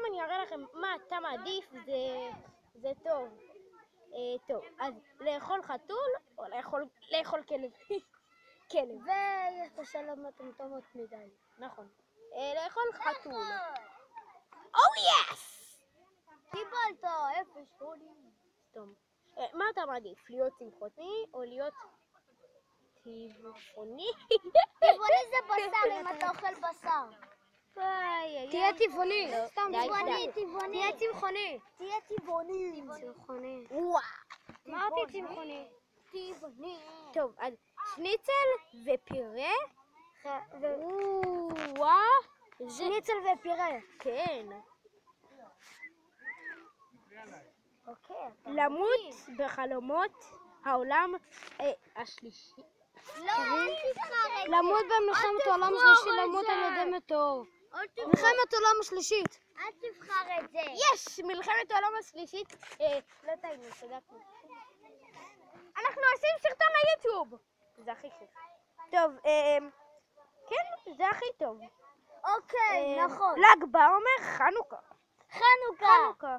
אני אראה לכם מה אתה מעדיף, זה טוב. טוב, אז לאכול חתול או לאכול כלב? כלב. ויש את השאלות מטומטמות מדי. נכון. לאכול חתול. יס! קיבלת 0.80. סתום. מה אתה מעדיף? להיות צמחוני או להיות טבעוני? טבעוני זה בשר אם אתה אוכל בשר. תהיה טבעוני. טבעוני. תהיה צמחוני. תהיה טבעוני. וואו. אמרתי צמחוני. טבעוני. טוב, אז שניצל ופירה. וואו. שניצל ופירה. כן. אוקיי. למות בחלומות העולם השלישי. לא, אל תבחר את זה. למות במלחמת העולם השלישי, למות על ידי מטאור. מלחמת העולם השלישית. אל תבחר את זה. יש! מלחמת העולם השלישית. לא טעינו, צדקנו. אנחנו עושים סרטון ליוטיוב. זה הכי כיף. טוב, כן, זה הכי טוב. אוקיי, נכון. ל"ג בעומר, חנוכה. חנוכה.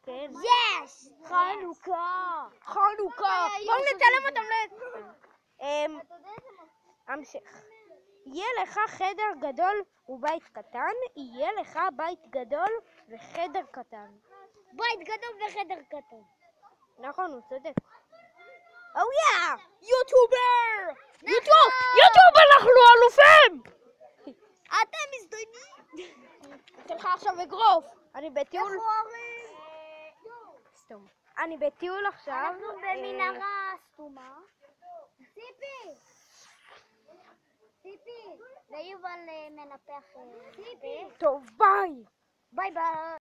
כן. יש! חנוכה. בואו נצלם אותם המשך. יהיה לך חדר גדול ובית קטן, יהיה לך בית גדול וחדר קטן. בית גדול וחדר קטן. נכון, הוא צודק. יוטיובר! יוטיוב, אנחנו אלופים! אתם מזדיינים. אתן לך עכשיו אגרוף. אני בטיול. סתום. אני בטיול עכשיו. אנחנו במנהרה סתומה. ציפי, ויובל מנפח. טוב, ביי. ביי ביי.